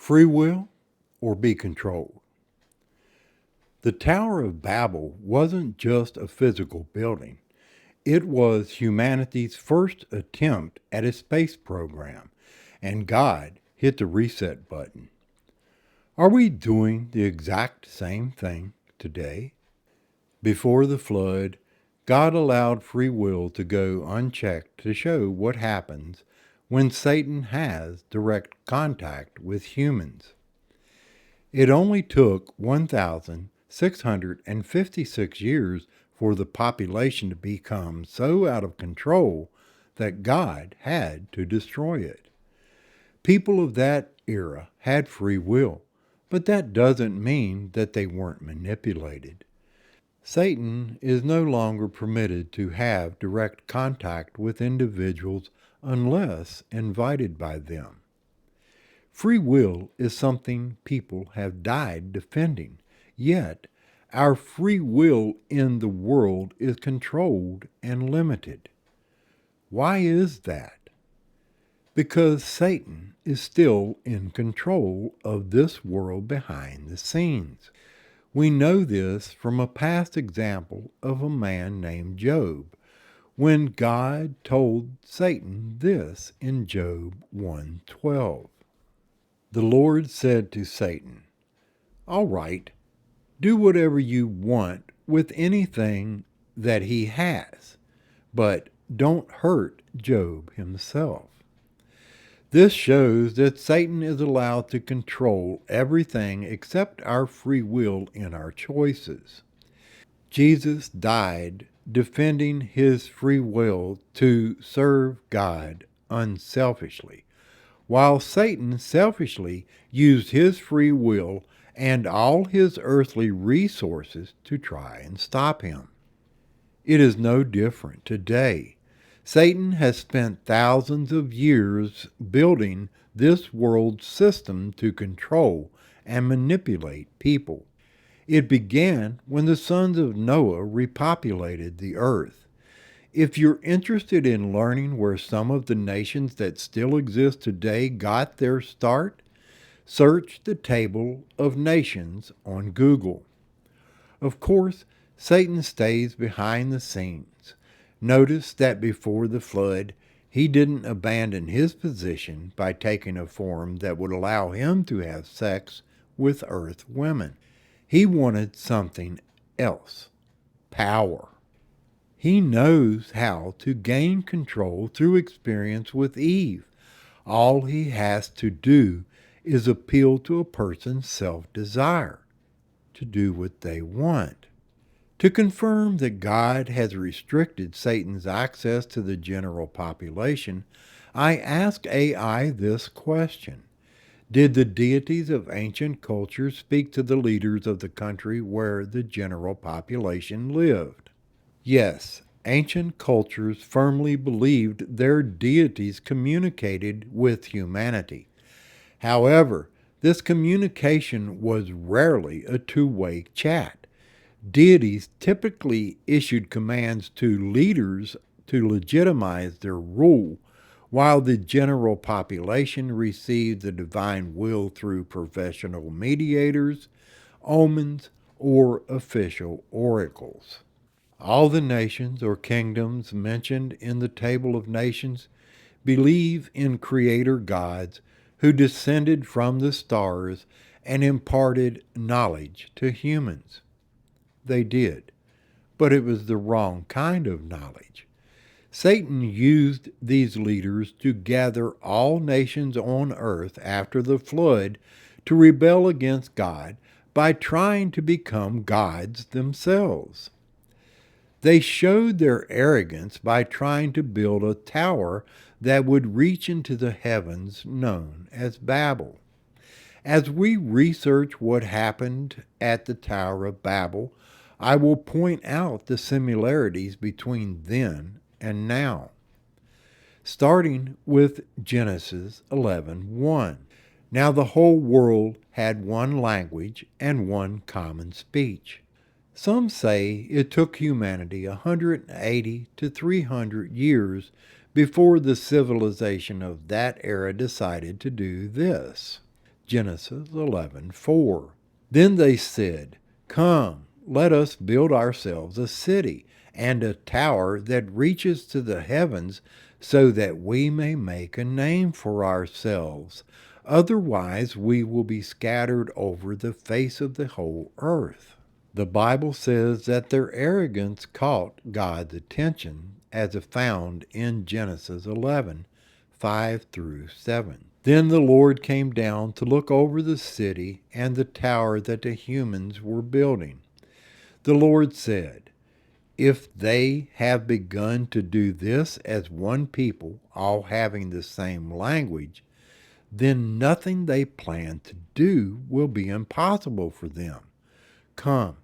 Free will or be controlled? The Tower of Babel wasn't just a physical building. It was humanity's first attempt at a space program, and God hit the reset button. Are we doing the exact same thing today? Before the flood, God allowed free will to go unchecked to show what happens when Satan has direct contact with humans. It only took 1,656 years for the population to become so out of control that God had to destroy it. People of that era had free will, but that doesn't mean that they weren't manipulated. Satan is no longer permitted to have direct contact with individuals unless invited by them. Free will is something people have died defending, yet our free will in the world is controlled and limited. Why is that? Because Satan is still in control of this world behind the scenes. We know this from a past example of a man named Job, when God told Satan this in Job 1:12. The Lord said to Satan, "All right, do whatever you want with anything that he has, but don't hurt Job himself." This shows that Satan is allowed to control everything except our free will in our choices. Jesus died defending his free will to serve God unselfishly, while Satan selfishly used his free will and all his earthly resources to try and stop him. It is no different today. Satan has spent thousands of years building this world system to control and manipulate people. It began when the sons of Noah repopulated the earth. If you're interested in learning where some of the nations that still exist today got their start, search the Table of Nations on Google. Of course, Satan stays behind the scenes. Notice that before the flood, he didn't abandon his position by taking a form that would allow him to have sex with earth women. He wanted something else: power. He knows how to gain control through experience with Eve. All he has to do is appeal to a person's self-desire, to do what they want. To confirm that God has restricted Satan's access to the general population, I ask AI this question: did the deities of ancient cultures speak to the leaders of the country where the general population lived? Yes, ancient cultures firmly believed their deities communicated with humanity. However, this communication was rarely a two-way chat. Deities typically issued commands to leaders to legitimize their rule, while the general population received the divine will through professional mediators, omens, or official oracles. All the nations or kingdoms mentioned in the Table of Nations believe in creator gods who descended from the stars and imparted knowledge to humans. They did, but it was the wrong kind of knowledge. Satan used these leaders to gather all nations on earth after the flood to rebel against God by trying to become gods themselves. They showed their arrogance by trying to build a tower that would reach into the heavens, known as Babel. As we research what happened at the Tower of Babel, I will point out the similarities between then and now. Starting with Genesis 11:1. Now the whole world had one language and one common speech. Some say it took humanity 180 to 300 years before the civilization of that era decided to do this: Genesis 11:4. Then they said, "Come, let us build ourselves a city and a tower that reaches to the heavens, so that we may make a name for ourselves. Otherwise, we will be scattered over the face of the whole earth." The Bible says that their arrogance caught God's attention, as found in Genesis 11:5-7. Then the Lord came down to look over the city and the tower that the humans were building. The Lord said, "If they have begun to do this as one people, all having the same language, then nothing they plan to do will be impossible for them. Come,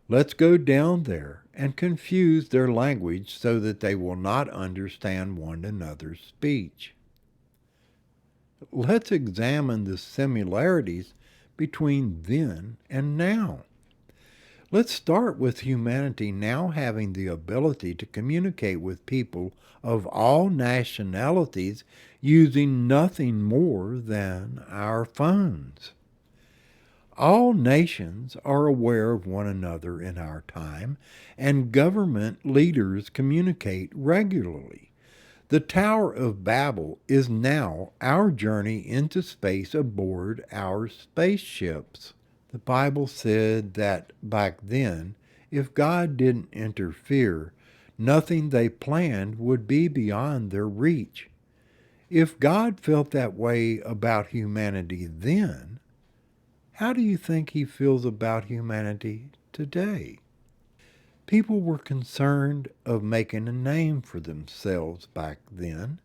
let's go down there and confuse their language so that they will not understand one another's speech." Let's examine the similarities between then and now. Let's start with humanity now having the ability to communicate with people of all nationalities using nothing more than our phones. All nations are aware of one another in our time, and government leaders communicate regularly. The Tower of Babel is now our journey into space aboard our spaceships. The Bible said that back then, if God didn't interfere, nothing they planned would be beyond their reach. If God felt that way about humanity then, how do you think he feels about humanity today? People were concerned of making a name for themselves back then.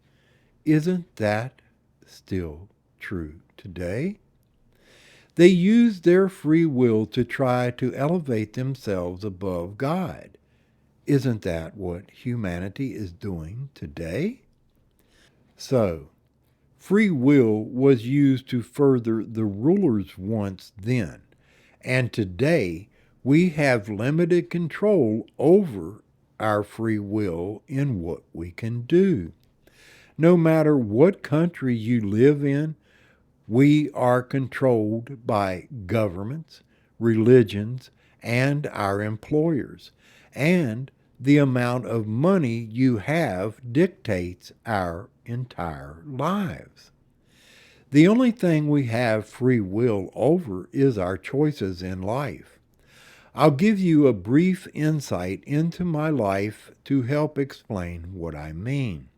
Isn't that still true today? They used their free will to try to elevate themselves above God. Isn't that what humanity is doing today? So, free will was used to further the rulers' wants then, and today we have limited control over our free will in what we can do. No matter what country you live in, we are controlled by governments, religions, and our employers. And the amount of money you have dictates our entire lives. The only thing we have free will over is our choices in life. I'll give you a brief insight into my life to help explain what I mean.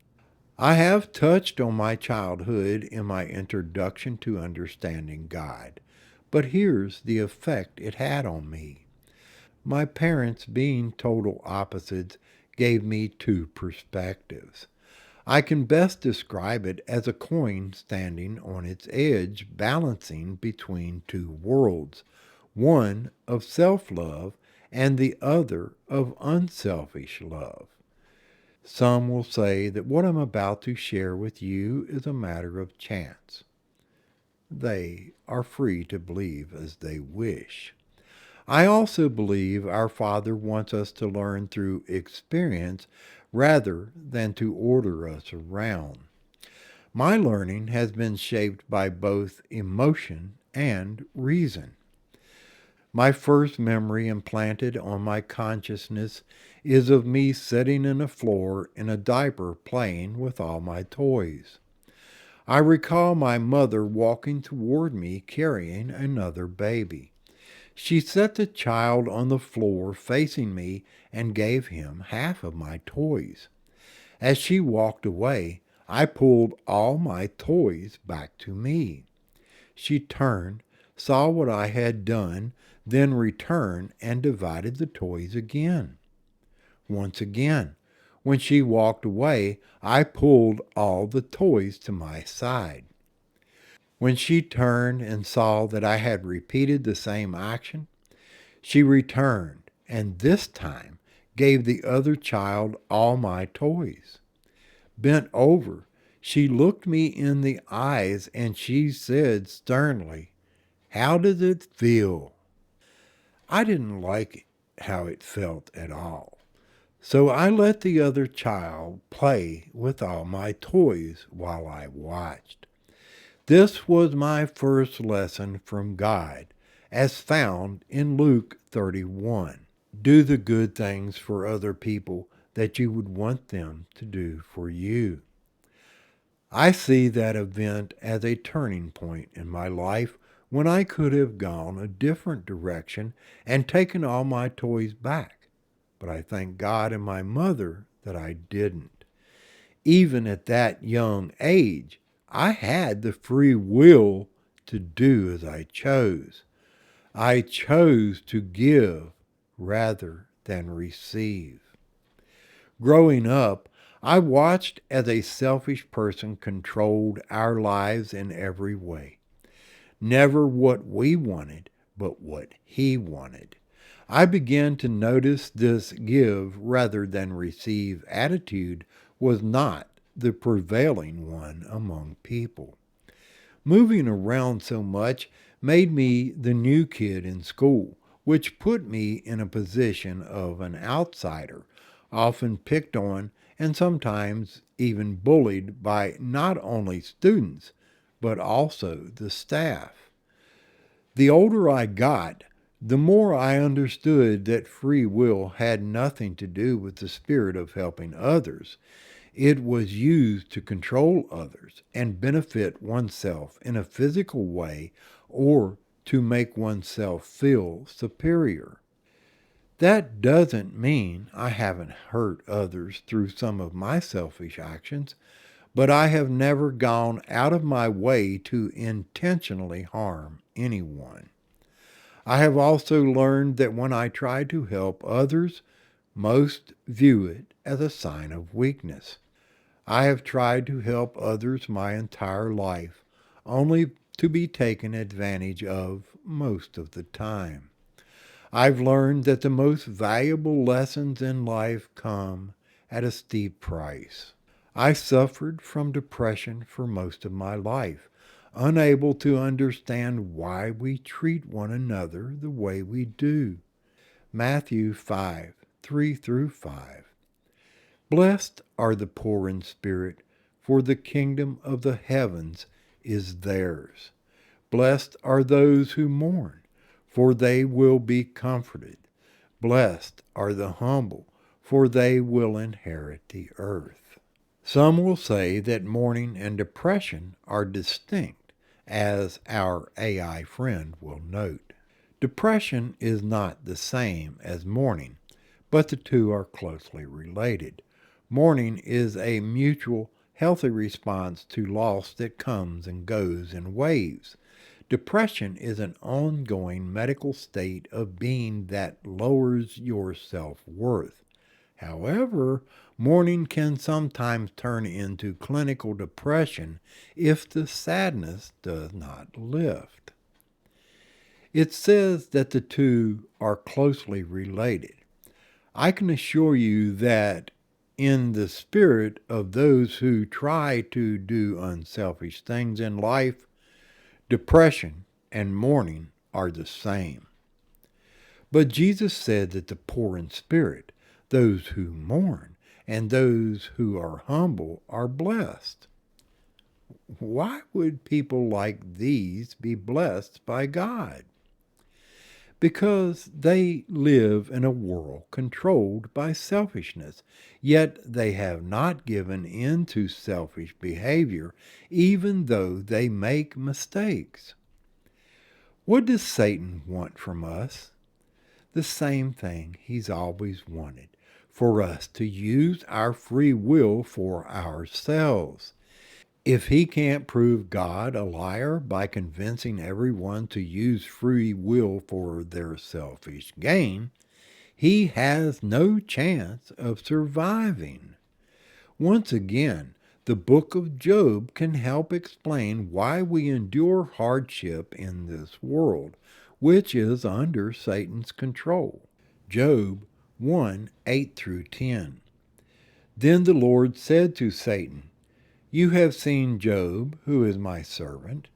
I have touched on my childhood in my introduction to understanding God, but here's the effect it had on me. My parents, being total opposites, gave me two perspectives. I can best describe it as a coin standing on its edge, balancing between two worlds, one of self-love and the other of unselfish love. Some will say that what I'm about to share with you is a matter of chance. They are free to believe as they wish. I also believe our Father wants us to learn through experience rather than to order us around. My learning has been shaped by both emotion and reason. My first memory implanted on my consciousness is of me sitting on the floor in a diaper playing with all my toys. I recall my mother walking toward me carrying another baby. She set the child on the floor facing me and gave him half of my toys. As she walked away, I pulled all my toys back to me. She turned, saw what I had done, then returned and divided the toys again. Once again, when she walked away, I pulled all the toys to my side. When she turned and saw that I had repeated the same action, she returned and this time gave the other child all my toys. Bent over, she looked me in the eyes and she said sternly, "How does it feel?" I didn't like how it felt at all. So I let the other child play with all my toys while I watched. This was my first lesson from God, as found in Luke 31. Do the good things for other people that you would want them to do for you. I see that event as a turning point in my life when I could have gone a different direction and taken all my toys back. But I thank God and my mother that I didn't. Even at that young age, I had the free will to do as I chose. I chose to give rather than receive. Growing up, I watched as a selfish person controlled our lives in every way. Never what we wanted, but what he wanted. I began to notice this give rather than receive attitude was not the prevailing one among people. Moving around so much made me the new kid in school, which put me in a position of an outsider, often picked on and sometimes even bullied by not only students, but also the staff. The older I got, the more I understood that free will had nothing to do with the spirit of helping others. It was used to control others and benefit oneself in a physical way or to make oneself feel superior. That doesn't mean I haven't hurt others through some of my selfish actions, but I have never gone out of my way to intentionally harm anyone. I have also learned that when I try to help others, most view it as a sign of weakness. I have tried to help others my entire life, only to be taken advantage of most of the time. I've learned that the most valuable lessons in life come at a steep price. I suffered from depression for most of my life, unable to understand why we treat one another the way we do. Matthew 5, 3 through 5. Blessed are the poor in spirit, for the kingdom of the heavens is theirs. Blessed are those who mourn, for they will be comforted. Blessed are the humble, for they will inherit the earth. Some will say that mourning and depression are distinct, as our AI friend will note. Depression is not the same as mourning, but the two are closely related. Mourning is a mutual, healthy response to loss that comes and goes in waves. Depression is an ongoing medical state of being that lowers your self-worth. However, mourning can sometimes turn into clinical depression if the sadness does not lift. It says that the two are closely related. I can assure you that in the spirit of those who try to do unselfish things in life, depression and mourning are the same. But Jesus said that the poor in spirit, those who mourn, and those who are humble are blessed. Why would people like these be blessed by God? Because they live in a world controlled by selfishness, yet they have not given in to selfish behavior, even though they make mistakes. What does Satan want from us? The same thing he's always wanted, for us to use our free will for ourselves. If he can't prove God a liar by convincing everyone to use free will for their selfish gain, he has no chance of surviving. Once again, the book of Job can help explain why we endure hardship in this world, which is under Satan's control. Job 1, 8 through 10. Then the Lord said to Satan, "You have seen Job, who is my servant.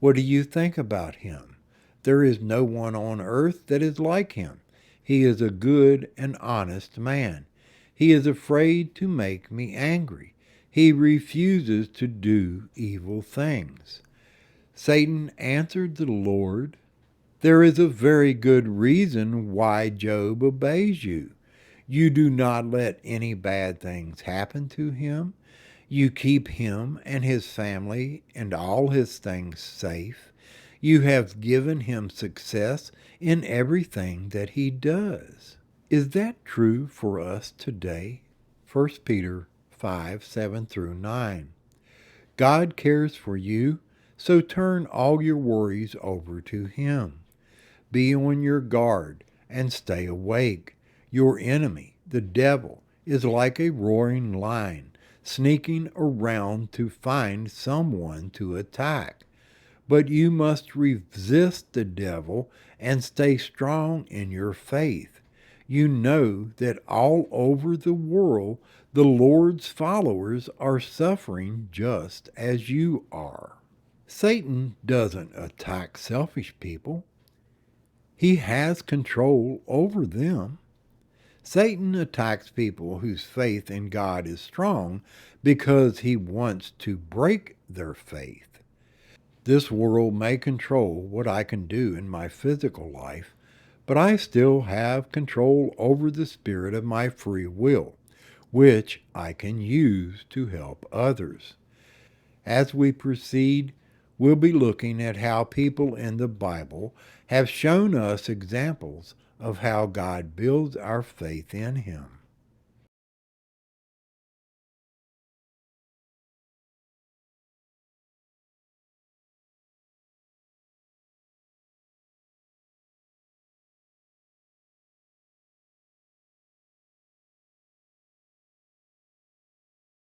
What do you think about him? There is no one on earth that is like him. He is a good and honest man. He is afraid to make me angry. He refuses to do evil things. Satan answered the Lord, "There is a very good reason why Job obeys you. You do not let any bad things happen to him. You keep him and his family and all his things safe. You have given him success in everything that he does." Is that true for us today? 1 Peter 5, 7 through 9. God cares for you, so turn all your worries over to him. Be on your guard and stay awake. Your enemy, the devil, is like a roaring lion, sneaking around to find someone to attack. But you must resist the devil and stay strong in your faith. You know that all over the world the Lord's followers are suffering just as you are. Satan doesn't attack selfish people. He has control over them. Satan attacks people whose faith in God is strong because he wants to break their faith. This world may control what I can do in my physical life, but I still have control over the spirit of my free will, which I can use to help others. As we proceed, we'll be looking at how people in the Bible have shown us examples of how God builds our faith in Him.